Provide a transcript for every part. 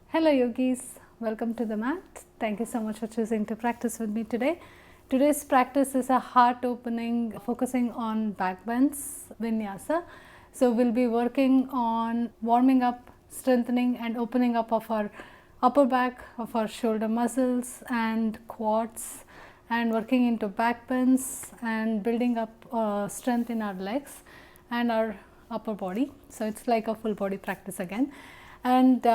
Hello Yogis, welcome to the mat. Thank you so much for choosing to practice with me today. Today's practice is a heart opening focusing on Backbends Vinyasa. So we'll be working on warming up, strengthening and opening up of our upper back, of our shoulder muscles and quads, and working into backbends and building up strength in our legs and our upper body. So it's like a full body practice again. And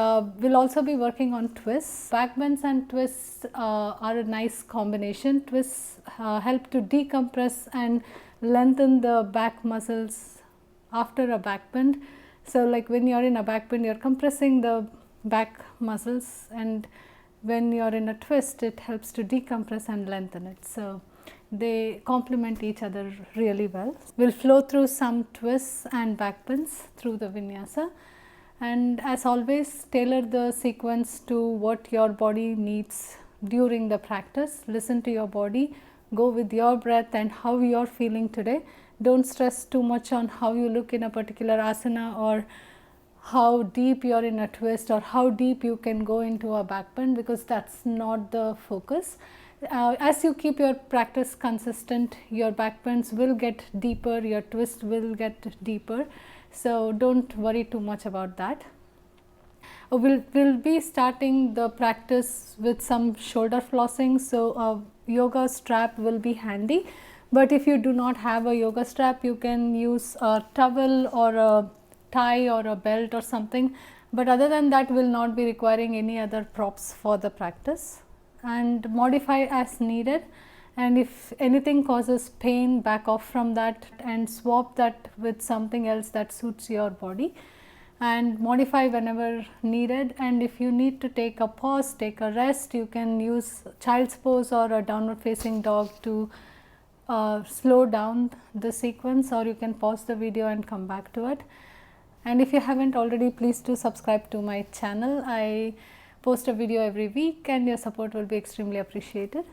we'll also be working on twists. Backbends and twists are a nice combination. Twists help to decompress and lengthen the back muscles after a backbend. So like when you're in a backbend, you're compressing the back muscles, and when you're in a twist, it helps to decompress and lengthen it. So they complement each other really well. We'll flow through some twists and backbends through the vinyasa. And as always, tailor the sequence to what your body needs during the practice. Listen to your body, go with your breath and how you're feeling today. Don't stress too much on how you look in a particular asana, or how deep you're in a twist, or how deep you can go into a backbend, because that's not the focus. As you keep your practice consistent, your backbends will get deeper, your twist will get deeper. So don't worry too much about that. We'll be starting the practice with some shoulder flossing. So a yoga strap will be handy, but if you do not have a yoga strap, you can use a towel or a tie or a belt or something. But other than that, will not be requiring any other props for the practice, and modify as needed. And if anything causes pain, back off from that and swap that with something else that suits your body, and modify whenever needed. And if you need to take a pause, take a rest, you can use child's pose or a downward facing dog to slow down the sequence, or you can pause the video and come back to it. And if you haven't already, please do subscribe to my channel. I post a video every week and your support will be extremely appreciated.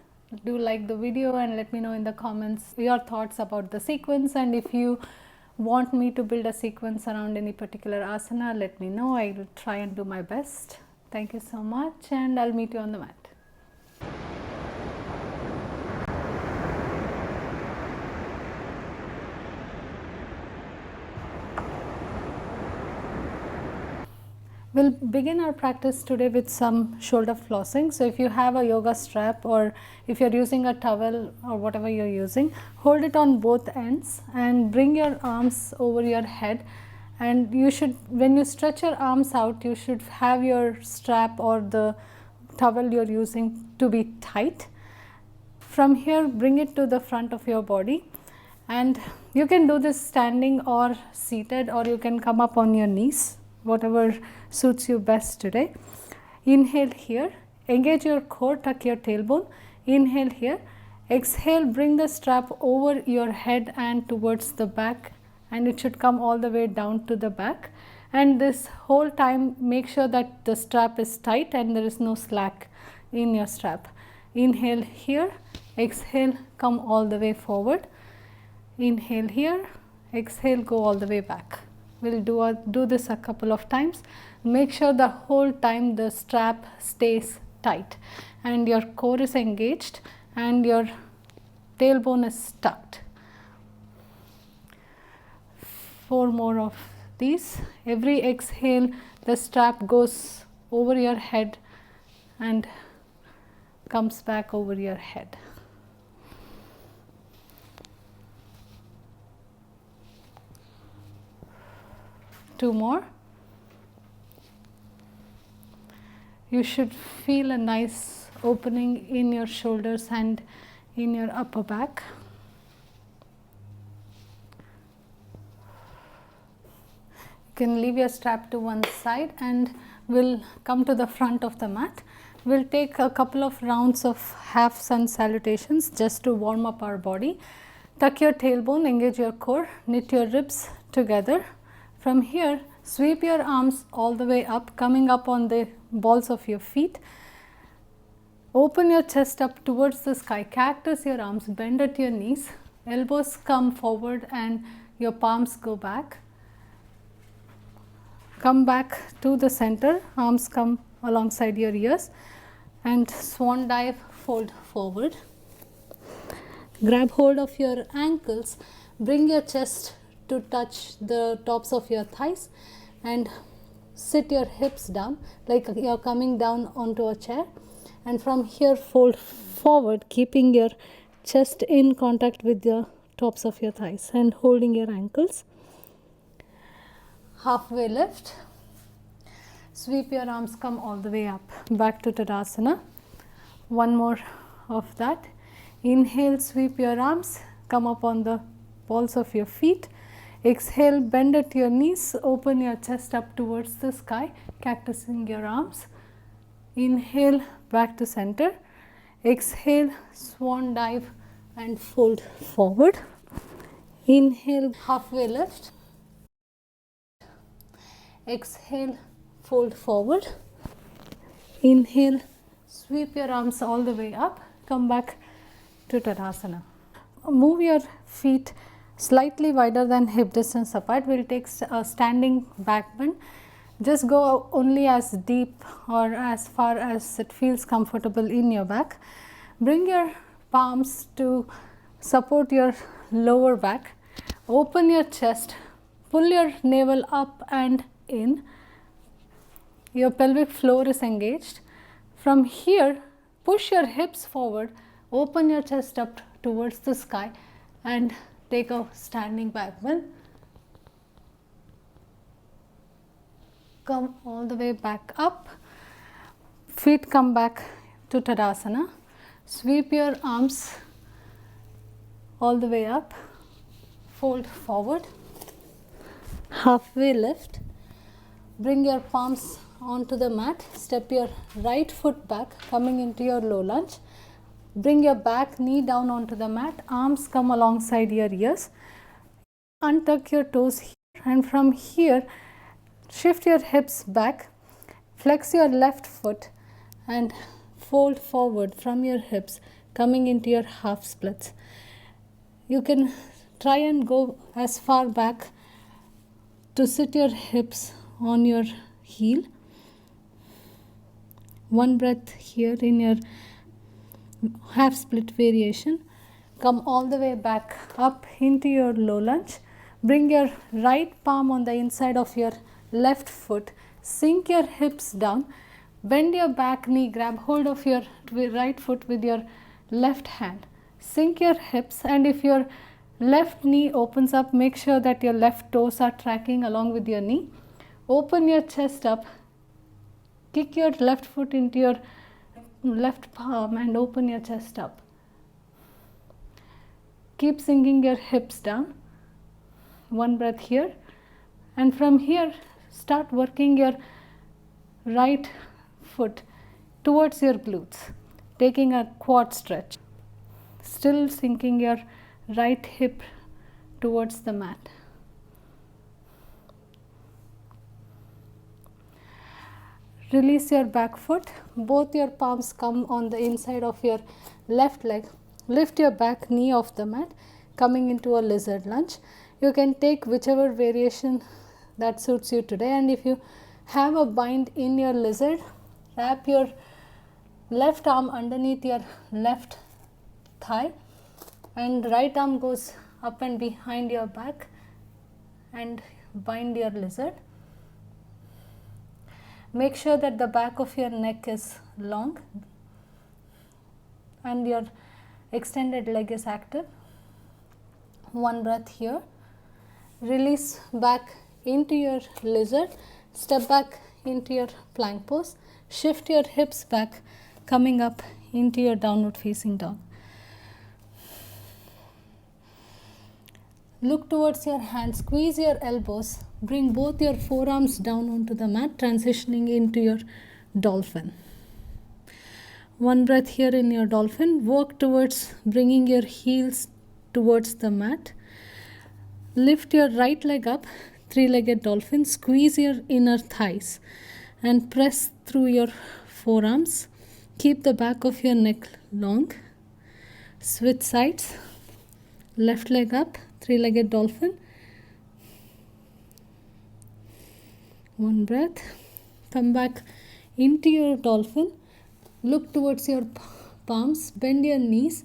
Do like the video and let me know in the comments your thoughts about the sequence, and if you want me to build a sequence around any particular asana, let me know. I will try and do my best. Thank you so much, and I'll meet you on the mat. We'll begin our practice today with some shoulder flossing. So if you have a yoga strap, or if you're using a towel or whatever you're using, hold it on both ends and bring your arms over your head. And you should, when you stretch your arms out, you should have your strap or the towel you're using to be tight. From here, bring it to the front of your body, and you can do this standing or seated, or you can come up on your knees, whatever suits you best today. Inhale here, engage your core, tuck your tailbone. Inhale here, exhale, bring the strap over your head and towards the back, and it should come all the way down to the back. And this whole time, make sure that the strap is tight and there is no slack in your strap. Inhale here, exhale, come all the way forward. Inhale here, exhale, go all the way back. We'll do this a couple of times. Make sure the whole time the strap stays tight and your core is engaged and your tailbone is tucked. 4 more of these. Every exhale, the strap goes over your head and comes back over your head. Two more. You should feel a nice opening in your shoulders and in your upper back. You can leave your strap to one side and we'll come to the front of the mat. We'll take a couple of rounds of half sun salutations just to warm up our body. Tuck your tailbone, engage your core, knit your ribs together. From here, sweep your arms all the way up, coming up on the balls of your feet. Open your chest up towards the sky, cactus your arms, bend at your knees, elbows come forward and your palms go back. Come back to the center, arms come alongside your ears, and swan dive, fold forward. Grab hold of your ankles, bring your chest to touch the tops of your thighs, and sit your hips down like you're coming down onto a chair, and from here fold forward, keeping your chest in contact with the tops of your thighs and holding your ankles. Halfway lift, sweep your arms, come all the way up, back to Tadasana. One more of that. Inhale, sweep your arms, come up on the balls of your feet. Exhale, bend at your knees, open your chest up towards the sky, cactusing your arms. Inhale, back to center. Exhale, swan dive and fold forward. Inhale, halfway lift. Exhale, fold forward. Inhale, sweep your arms all the way up, come back to Tadasana. Move your feet slightly wider than hip distance apart. We'll take a standing back bend. Just go only as deep or as far as it feels comfortable in your back. Bring your palms to support your lower back. Open your chest, pull your navel up and in. Your pelvic floor is engaged. From here, push your hips forward, open your chest up towards the sky and take a standing back bend. Come all the way back up. Feet come back to Tadasana. Sweep your arms all the way up. Fold forward. Halfway lift. Bring your palms onto the mat. Step your right foot back, coming into your low lunge. Bring your back knee down onto the mat. Arms come alongside your ears. Untuck your toes here, and from here shift your hips back. Flex your left foot and fold forward from your hips, coming into your half splits. You can try and go as far back to sit your hips on your heel. One breath here in your half split variation. Come all the way back up into your low lunge. Bring your right palm on the inside of your left foot. Sink your hips down. Bend your back knee. Grab hold of your right foot with your left hand. Sink your hips, and if your left knee opens up, make sure that your left toes are tracking along with your knee. Open your chest up. Kick your left foot into your left palm and open your chest up. Keep sinking your hips down. One breath here, and from here start working your right foot towards your glutes, taking a quad stretch, still sinking your right hip towards the mat. Release your back foot. Both your palms come on the inside of your left leg. Lift your back knee off the mat, coming into a lizard lunge. You can take whichever variation that suits you today, and if you have a bind in your lizard, wrap your left arm underneath your left thigh and right arm goes up and behind your back and bind your lizard. Make sure that the back of your neck is long and your extended leg is active. One breath here. Release back into your lizard. Step back into your plank pose. Shift your hips back, coming up into your downward facing dog. Look towards your hands. Squeeze your elbows. Bring both your forearms down onto the mat, transitioning into your dolphin. One breath here in your dolphin. Work towards bringing your heels towards the mat. Lift your right leg up, three-legged dolphin. Squeeze your inner thighs and press through your forearms. Keep the back of your neck long. Switch sides. Left leg up, three-legged dolphin. One breath. Come back into your dolphin. Look towards your palms, bend your knees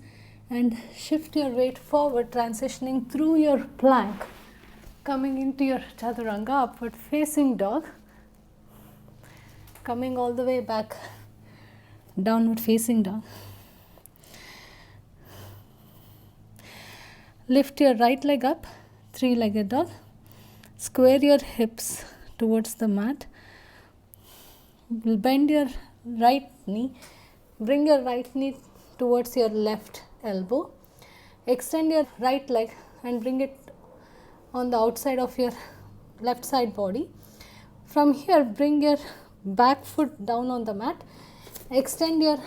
and shift your weight forward, transitioning through your plank, coming into your chaturanga, upward facing dog, coming all the way back, downward facing dog. Lift your right leg up, three-legged dog. Square your hips towards the mat. Bend your right knee. Bring your right knee towards your left elbow. Extend your right leg and bring it on the outside of your left side body. From here, bring your back foot down on the mat. Extend your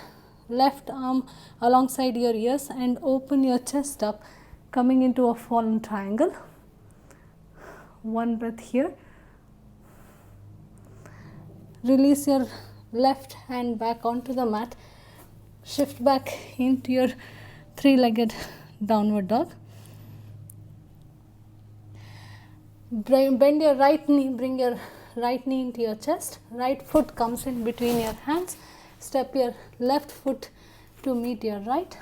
left arm alongside your ears and open your chest up, coming into a fallen triangle. One breath here. Release your left hand back onto the mat. Shift back into your three-legged downward dog. Bend your right knee, bring your right knee into your chest. Right foot comes in between your hands. Step your left foot to meet your right.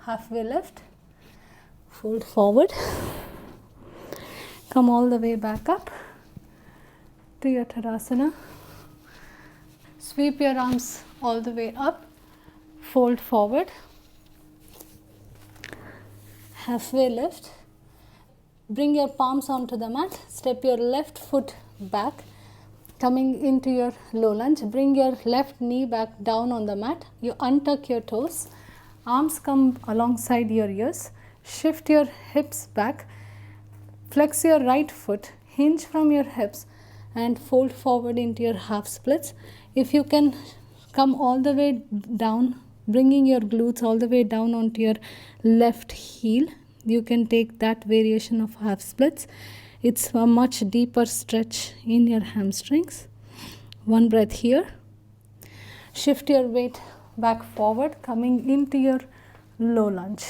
Halfway lift. Fold forward. Come all the way back up to your Tadasana. Sweep your arms all the way up. Fold forward. Halfway lift. Bring your palms onto the mat. Step your left foot back, coming into your low lunge. Bring your left knee back down on the mat. You untuck your toes. Arms come alongside your ears. Shift your hips back. Flex your right foot. Hinge from your hips and fold forward into your half splits. If you can come all the way down, bringing your glutes all the way down onto your left heel, you can take that variation of half splits. It's a much deeper stretch in your hamstrings. One breath here. Shift your weight back forward, coming into your low lunge.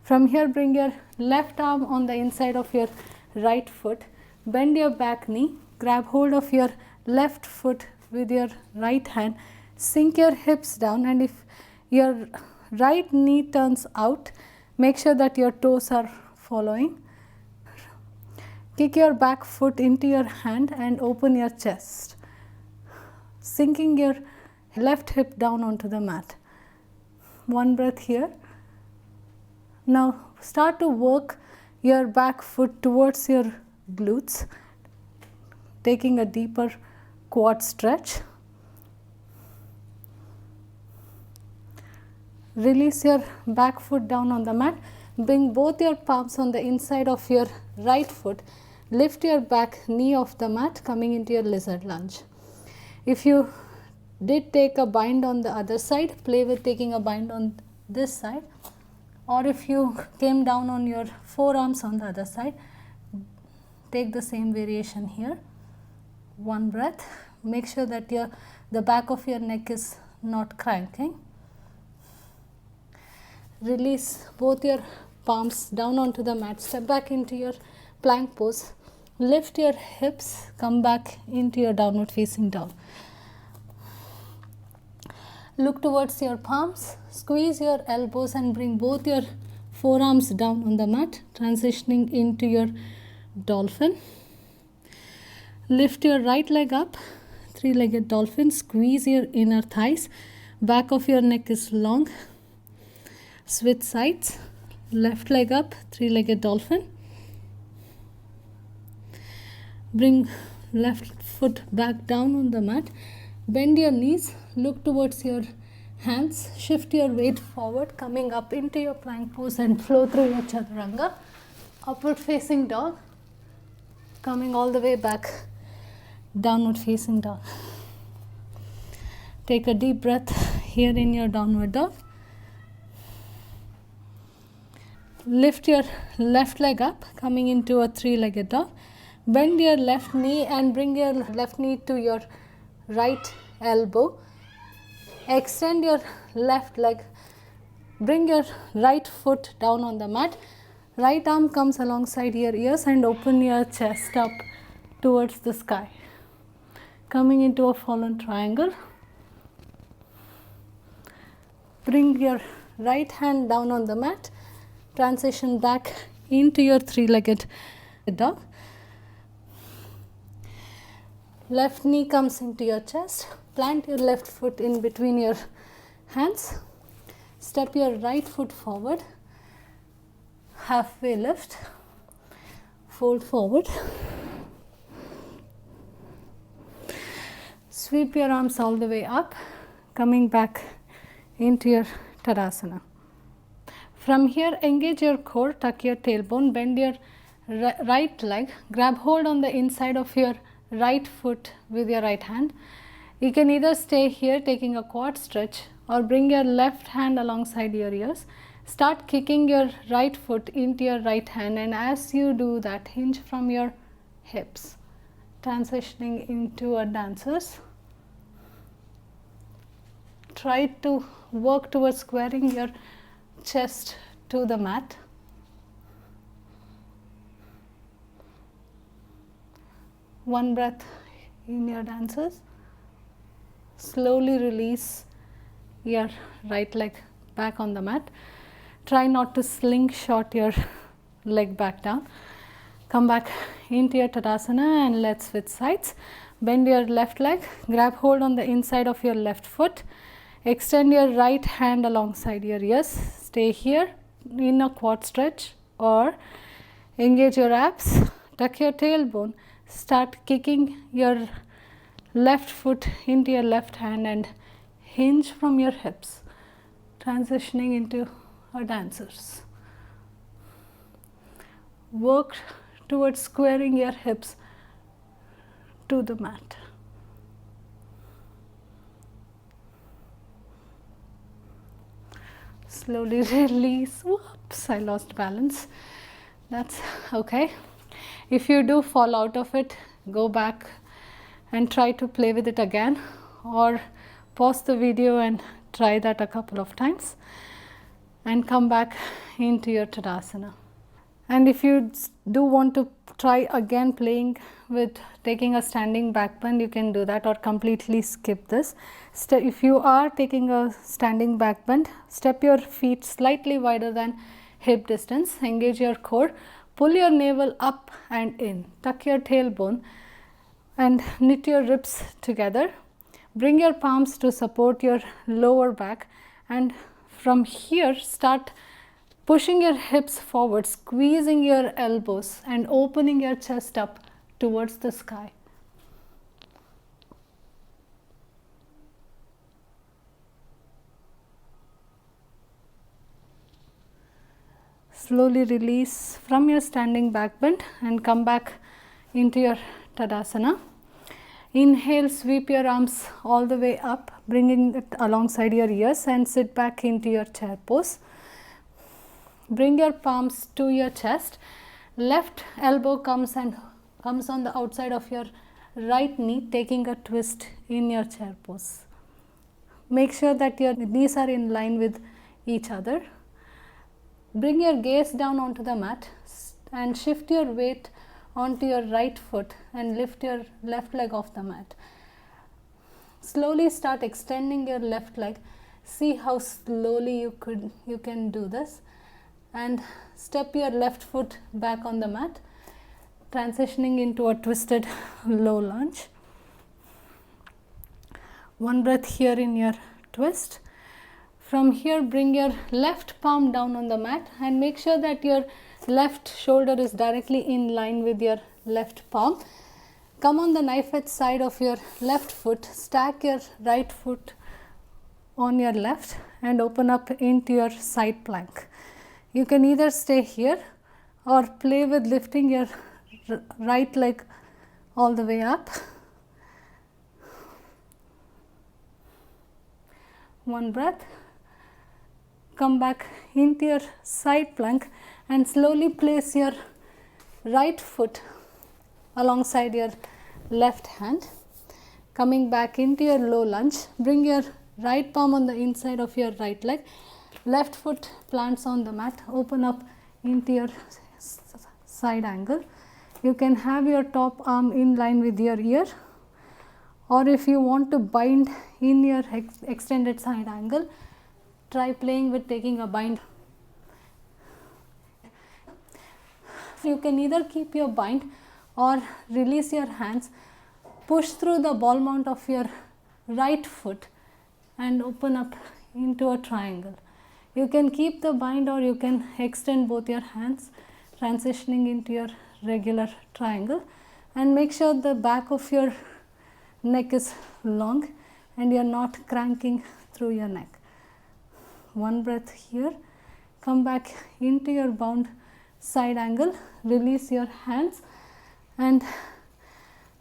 From here, bring your left arm on the inside of your right foot. Bend your back knee. Grab hold of your left foot with your right hand. Sink your hips down, and if your right knee turns out, make sure that your toes are following. Kick your back foot into your hand and open your chest, sinking your left hip down onto the mat. One breath here. Now start to work your back foot towards your glutes, taking a deeper quad stretch. Release your back foot down on the mat. Bring both your palms on the inside of your right foot. Lift your back knee off the mat, coming into your lizard lunge. If you did take a bind on the other side, play with taking a bind on this side. Or if you came down on your forearms on the other side, take the same variation here. One breath. Make sure that the back of your neck is not cranking. Release both your palms down onto the mat. Step back into your plank pose. Lift your hips. Come back into your downward facing dog. Look towards your palms. Squeeze your elbows and bring both your forearms down on the mat, transitioning into your dolphin. Lift your right leg up, three-legged dolphin. Squeeze your inner thighs. Back of your neck is long. Switch sides. Left leg up, three-legged dolphin. Bring left foot back down on the mat. Bend your knees. Look towards your hands. Shift your weight forward, coming up into your plank pose and flow through your chaturanga. Upward facing dog. Coming all the way back. Downward facing dog. Take a deep breath here in your downward dog. Lift your left leg up, coming into a three-legged dog. Bend your left knee and bring your left knee to your right elbow. Extend your left leg. Bring your right foot down on the mat. Right arm comes alongside your ears and open your chest up towards the sky. coming into a fallen triangle. Bring your right hand down on the mat, transition back into your three-legged dog. Left knee comes into your chest, plant your left foot in between your hands, step your right foot forward, halfway lift, fold forward, sweep your arms all the way up, coming back into your Tadasana. From here, engage your core, tuck your tailbone, bend your right leg, grab hold on the inside of your right foot with your right hand. You can either stay here taking a quad stretch or bring your left hand alongside your ears. Start kicking your right foot into your right hand, and as you do that, hinge from your hips, transitioning into a dancer's. Try to work towards squaring your chest to the mat. One breath in your dances. Slowly release your right leg back on the mat. Try not to slingshot your leg back down. Come back into your Tadasana and let's switch sides. Bend your left leg, grab hold on the inside of your left foot. Extend your right hand alongside your ears. Stay here in a quad stretch or engage your abs. Tuck your tailbone. Start kicking your left foot into your left hand and hinge from your hips, transitioning into a dancer's. Work towards squaring your hips to the mat. Slowly release. Whoops, I lost balance. That's okay. If you do fall out of it, go back and try to play with it again, or pause the video and try that a couple of times and come back into your Tadasana. And if you do want to try again playing with taking a standing back bend, you can do that or completely skip this. If you are taking a standing back bend, step your feet slightly wider than hip distance, engage your core, pull your navel up and in, tuck your tailbone and knit your ribs together. Bring your palms to support your lower back, and from here start pushing your hips forward, squeezing your elbows and opening your chest up towards the sky. Slowly release from your standing back bend and come back into your Tadasana. Inhale, sweep your arms all the way up, bringing it alongside your ears and sit back into your chair pose. Bring your palms to your chest. Left elbow comes on the outside of your right knee, taking a twist in your chair pose. Make sure that your knees are in line with each other. Bring your gaze down onto the mat and shift your weight onto your right foot and lift your left leg off the mat. Slowly start extending your left leg. See how slowly you can do this, and step your left foot back on the mat, transitioning into a twisted low lunge. One breath here in your twist. From here, bring your left palm down on the mat and make sure that your left shoulder is directly in line with your left palm. Come on the knife edge side of your left foot, stack your right foot on your left and open up into your side plank. You can either stay here or play with lifting your right leg all the way up. One breath. Come back into your side plank and slowly place your right foot alongside your left hand. Coming back into your low lunge, bring your right palm on the inside of your right leg. Left foot plants on the mat, open up into your side angle. You can have your top arm in line with your ear, Or if you want to bind in your extended side angle, try playing with taking a bind. You can either keep your bind or release your hands, push through the ball mount of your right foot and open up into a triangle. You can keep the bind or you can extend both your hands, transitioning into your regular triangle, and make sure the back of your neck is long and you are not cranking through your neck. One breath here, come back into your bound side angle, release your hands and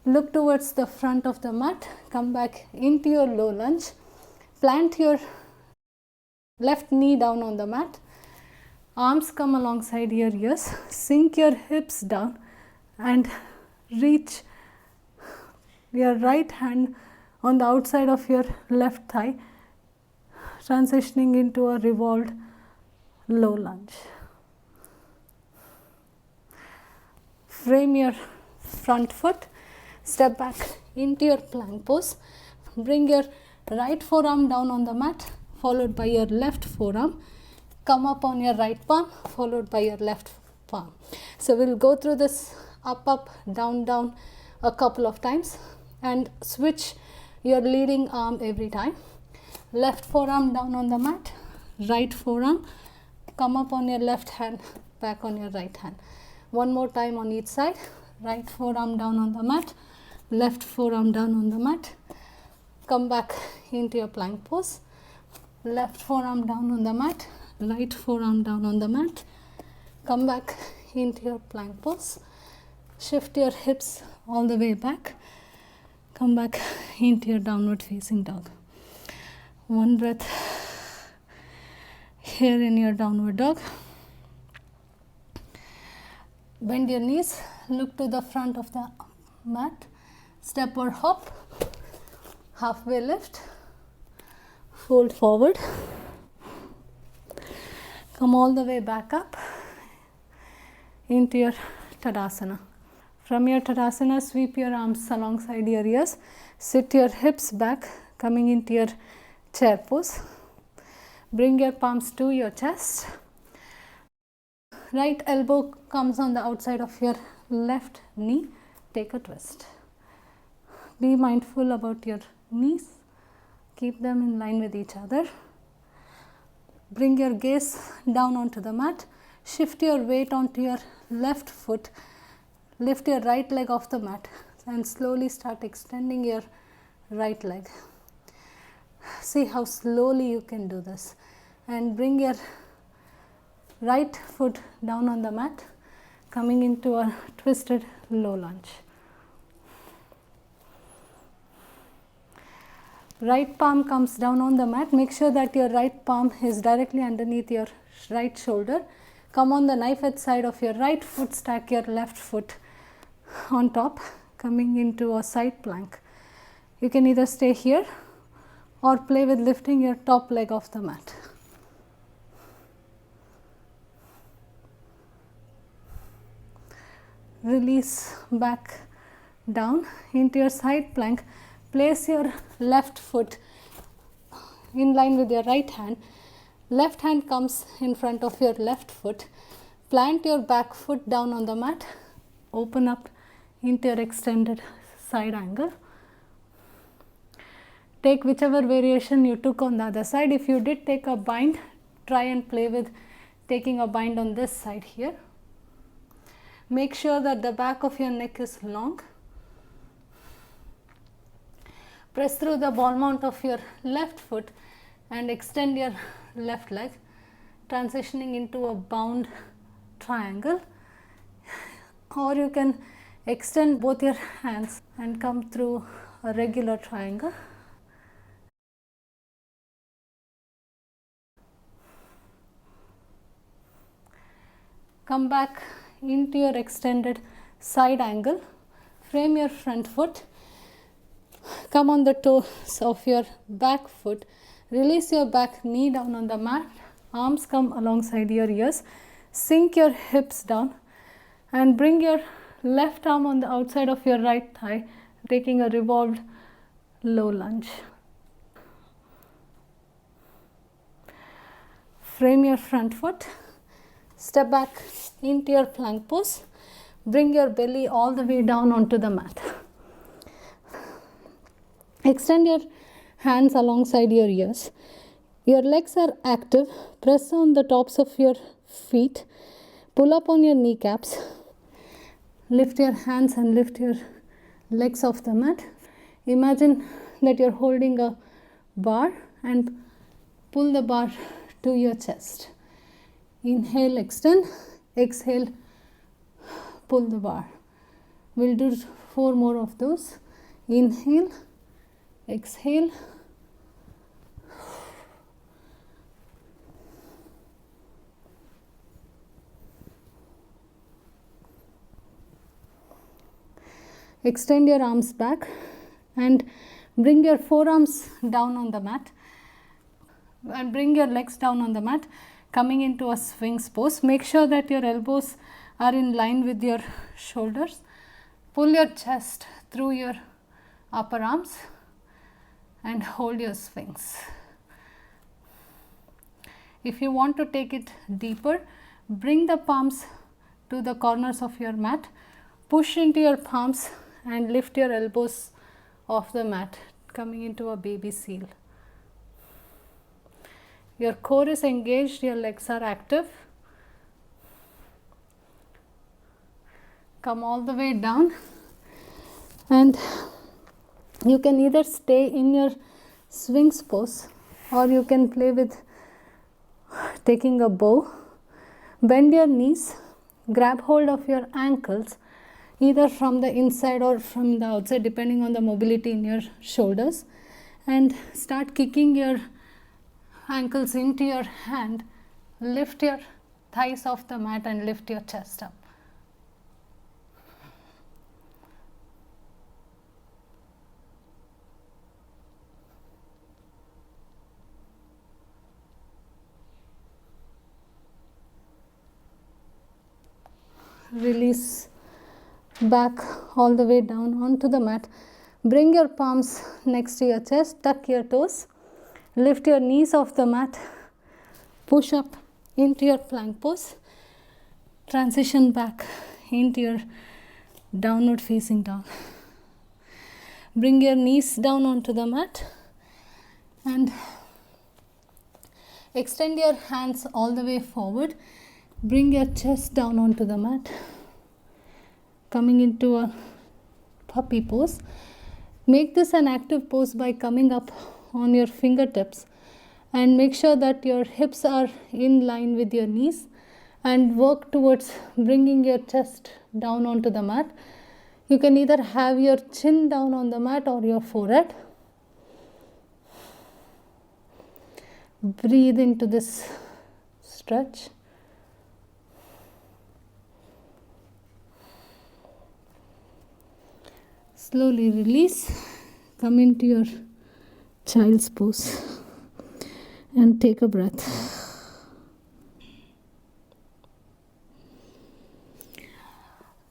look towards the front of the mat, come back into your low lunge, plant your left knee down on the mat, arms come alongside your ears, sink your hips down and reach your right hand on the outside of your left thigh, transitioning into a revolved low lunge. Frame your front foot, step back into your plank pose, bring your right forearm down on the mat, followed by your left forearm, come up on your right palm, followed by your left palm. So we'll go through this up, down a couple of times and switch your leading arm every time. Left forearm down on the mat, right forearm, come up on your left hand, back on your right hand. One more time on each side, right forearm down on the mat, left forearm down on the mat, come back into your plank pose, left forearm down on the mat, right forearm down on the mat, come back into your plank pose, shift your hips all the way back, come back into your downward facing dog. One breath here in your downward dog. Bend your knees, look to the front of the mat, step or hop, halfway lift, fold forward, come all the way back up into your Tadasana. From your Tadasana, sweep your arms alongside your ears, sit your hips back, coming into your chair pose. Bring your palms to your chest. Right elbow comes on the outside of your left knee. Take a twist. Be mindful about your knees. Keep them in line with each other. Bring your gaze down onto the mat. Shift your weight onto your left foot. Lift your right leg off the mat and slowly start extending your right leg. See how slowly you can do this. And bring your right foot down on the mat, coming into a twisted low lunge. Right palm comes down on the mat. Make sure that your right palm is directly underneath your right shoulder. Come on the knife edge side of your right foot, stack your left foot on top, coming into a side plank. You can either stay here or play with lifting your top leg off the mat. Release back down into your side plank. Place your left foot in line with your right hand. Left hand comes in front of your left foot. Plant your back foot down on the mat. Open up into your extended side angle. Take whichever variation you took on the other side. If you did take a bind, try and play with taking a bind on this side here. Make sure that the back of your neck is long. Press through the ball mount of your left foot and extend your left leg, transitioning into a bound triangle. Or you can extend both your hands and come through a regular triangle. Come back into your extended side angle. Frame your front foot. Come on the toes of your back foot. Release your back knee down on the mat. Arms come alongside your ears. Sink your hips down and bring your left arm on the outside of your right thigh, taking a revolved low lunge. Frame your front foot, step back into your plank pose, bring your belly all the way down onto the mat. Extend your hands alongside your ears. Your legs are active, press on the tops of your feet, pull up on your kneecaps, lift your hands and lift your legs off the mat. Imagine that you're holding a bar and pull the bar to your chest. Inhale, extend, exhale, pull the bar. We'll do 4 more of those. Inhale, exhale, extend your arms back and bring your forearms down on the mat and bring your legs down on the mat, coming into a Sphinx pose. Make sure that your elbows are in line with your shoulders. Pull your chest through your upper arms and hold your Sphinx. If you want to take it deeper, bring the palms to the corners of your mat, push into your palms and lift your elbows off the mat, coming into a baby seal. Your core is engaged, your legs are active. Come all the way down, and you can either stay in your Sphinx pose or you can play with taking a bow. Bend your knees, grab hold of your ankles, either from the inside or from the outside, depending on the mobility in your shoulders, and start kicking your ankles into your hand. Lift your thighs off the mat and lift your chest up. Release back all the way down onto the mat. Bring your palms next to your chest, tuck your toes, lift your knees off the mat, push up into your plank pose, transition back into your downward facing dog. Bring your knees down onto the mat and extend your hands all the way forward. Bring your chest down onto the mat, coming into a puppy pose. Make this an active pose by coming up on your fingertips and make sure that your hips are in line with your knees and work towards bringing your chest down onto the mat. You can either have your chin down on the mat or your forehead. Breathe into this stretch. Slowly release, come into your child's pose and take a breath.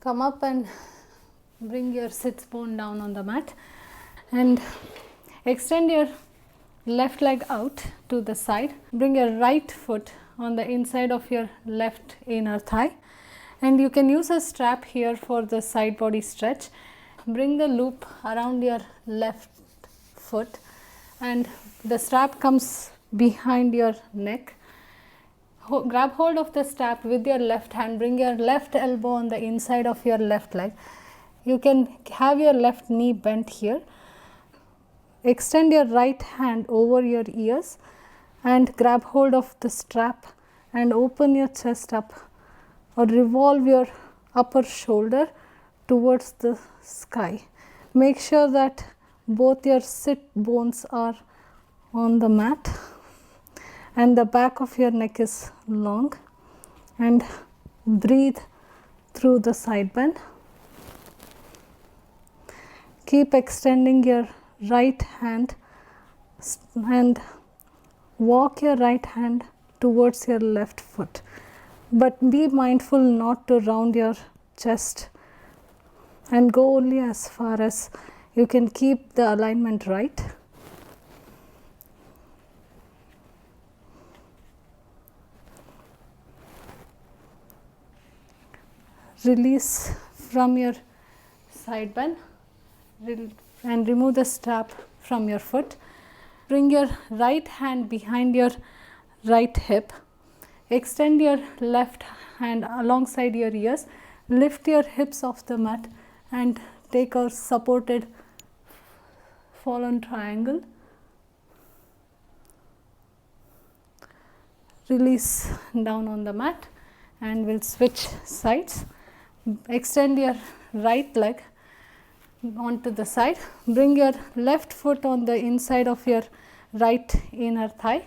Come up and bring your sits bone down on the mat and extend your left leg out to the side. Bring your right foot on the inside of your left inner thigh, and you can use a strap here for the side body stretch. Bring the loop around your left foot and the strap comes behind your neck. Grab hold of the strap with your left hand. Bring your left elbow on the inside of your left leg. You can have your left knee bent here. Extend your right hand over your ears and grab hold of the strap and open your chest up or revolve your upper shoulder towards the sky. Make sure that both your sit bones are on the mat and the back of your neck is long, and breathe through the side bend. Keep extending your right hand and walk your right hand towards your left foot, but be mindful not to round your chest and go only as far as You can keep the alignment right. Release from your side bend and remove the strap from your foot. Bring your right hand behind your right hip. Extend your left hand alongside your ears. Lift your hips off the mat and take a supported fallen triangle. Release down on the mat and we'll switch sides. Extend your right leg onto the side. Bring your left foot on the inside of your right inner thigh,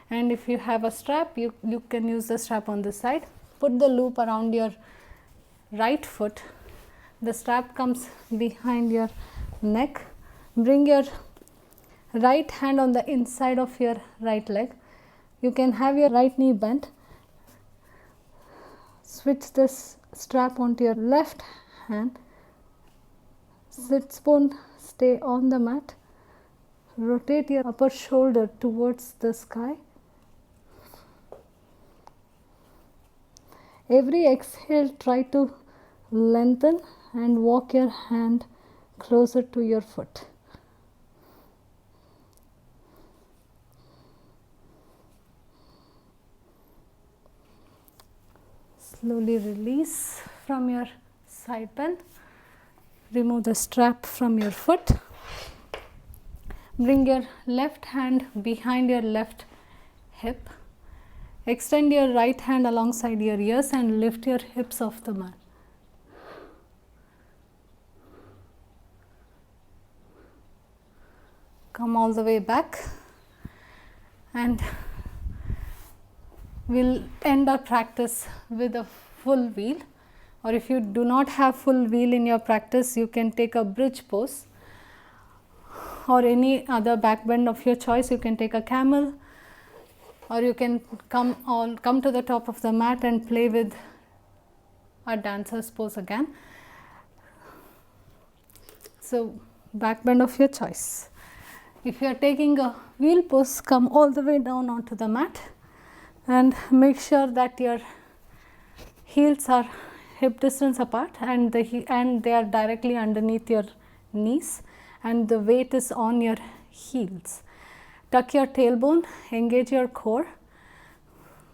and if you have a strap, you can use the strap on this side. Put the loop around your right foot. The strap comes behind your neck. Bring your right hand on the inside of your right leg. You can have your right knee bent. Switch this strap onto your left hand. Sit bone stay on the mat. Rotate your upper shoulder towards the sky. Every exhale, try to lengthen and walk your hand closer to your foot. Slowly release from your side bend. Remove the strap from your foot. Bring your left hand behind your left hip. Extend your right hand alongside your ears and lift your hips off the mat. Come all the way back, and we'll end our practice with a full wheel, or if you do not have full wheel in your practice, you can take a bridge pose or any other back bend of your choice. You can take a camel, or you can come to the top of the mat and play with a dancer's pose again. So back bend of your choice. If you are taking a wheel pose, come all the way down onto the mat and make sure that your heels are hip distance apart and they are directly underneath your knees and the weight is on your heels. Tuck your tailbone, engage your core,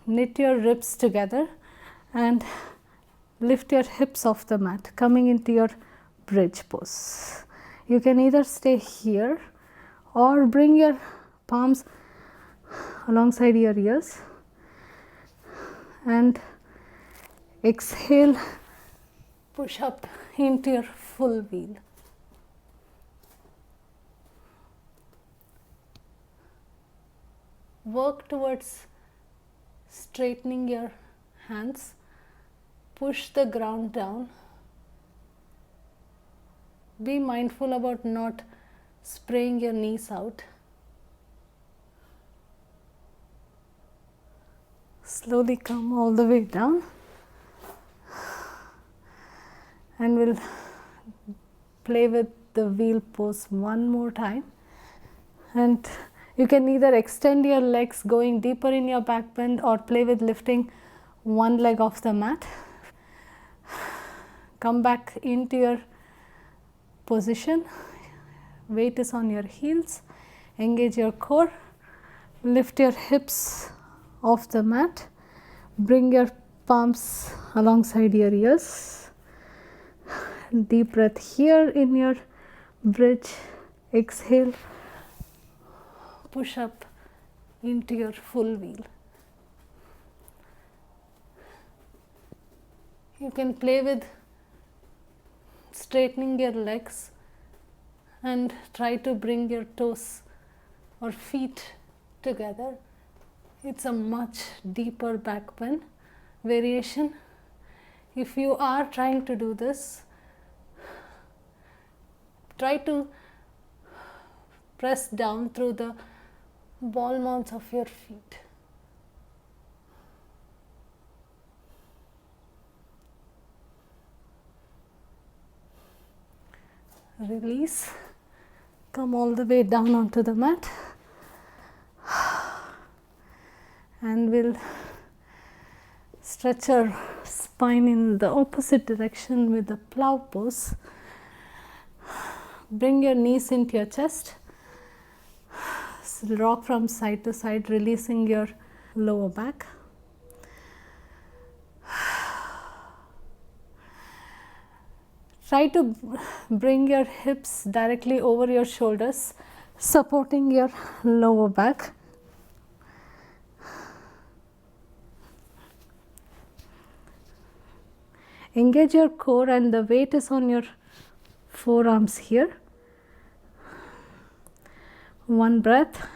knit your ribs together and lift your hips off the mat, coming into your bridge pose. You can either stay here or bring your palms alongside your ears and exhale, push up into your full wheel. Work towards straightening your hands. Push the ground down. Be mindful about not spraying your knees out. Slowly come all the way down, and we'll play with the wheel pose one more time. And you can either extend your legs going deeper in your back bend or play with lifting one leg off the mat. Come back into your position. Weight is on your heels. Engage your core. Lift your hips off the mat. Bring your palms alongside your ears. Deep breath here in your bridge. Exhale. Push up into your full wheel. You can play with straightening your legs and try to bring your toes or feet together. It's a much deeper back bend variation. If you are trying to do this, try to press down through the ball mounts of your feet. Release Come all the way down onto the mat, and we'll stretch our spine in the opposite direction with the plow pose. Bring your knees into your chest. Rock from side to side, releasing your lower back. Try to bring your hips directly over your shoulders, supporting your lower back. Engage your core, and the weight is on your forearms here. One breath,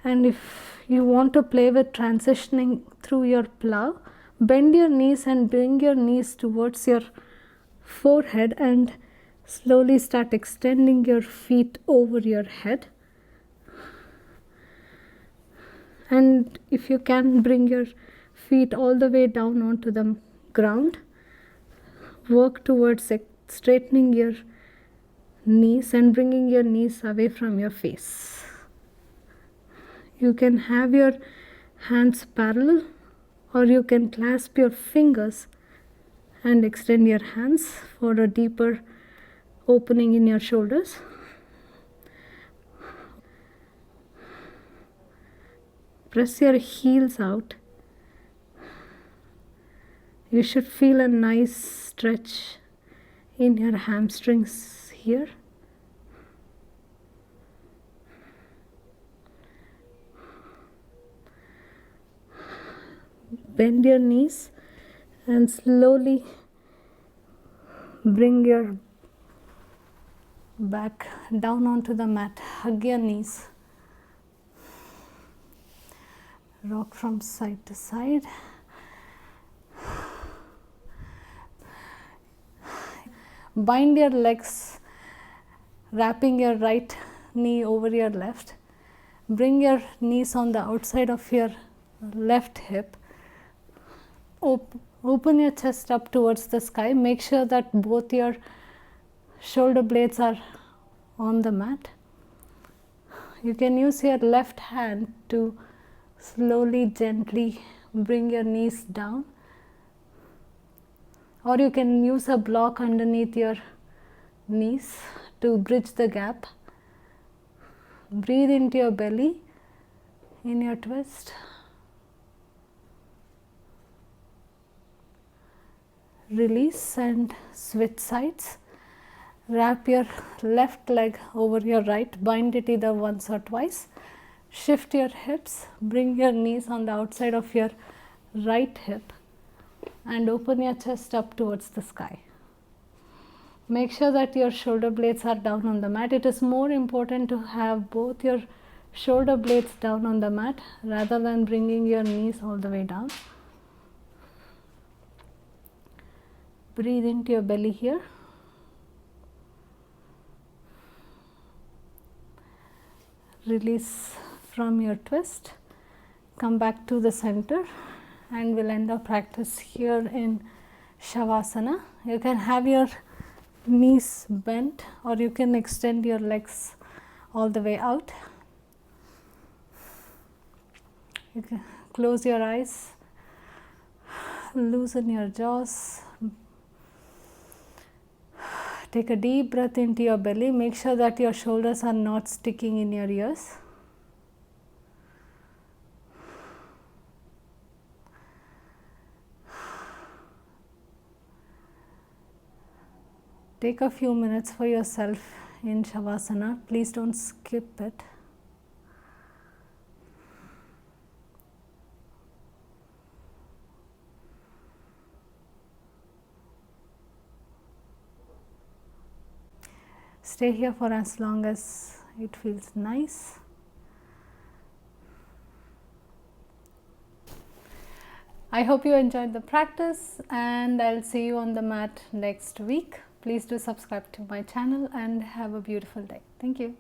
and if you want to play with transitioning through your plow, bend your knees and bring your knees towards your forehead and slowly start extending your feet over your head. And if you can, bring your feet all the way down onto the ground. Work towards straightening your knees and bringing your knees away from your face. You can have your hands parallel, or you can clasp your fingers and extend your hands for a deeper opening in your shoulders. Press your heels out. You should feel a nice stretch in your hamstrings here. Bend your knees and slowly bring your back down onto the mat. Hug your knees. Rock from side to side. Bind your legs, wrapping your right knee over your left. Bring your knees on the outside of your left hip. Open your chest up towards the sky. Make sure that both your shoulder blades are on the mat. You can use your left hand to slowly, gently bring your knees down, or you can use a block underneath your knees to bridge the gap. Breathe into your belly in your twist. Release and switch sides. Wrap your left leg over your right, bind it either once or twice. Shift your hips, bring your knees on the outside of your right hip and open your chest up towards the sky. Make sure that your shoulder blades are down on the mat. It is more important to have both your shoulder blades down on the mat rather than bringing your knees all the way down. Breathe into your belly here. Release from your twist. Come back to the center, and we'll end our practice here in Shavasana. You can have your knees bent, or you can extend your legs all the way out. You can close your eyes, loosen your jaws. Take a deep breath into your belly. Make sure that your shoulders are not sticking in your ears. Take a few minutes for yourself in Shavasana. Please don't skip it. Stay here for as long as it feels nice. I hope you enjoyed the practice, and I'll see you on the mat next week. Please do subscribe to my channel and have a beautiful day. Thank you.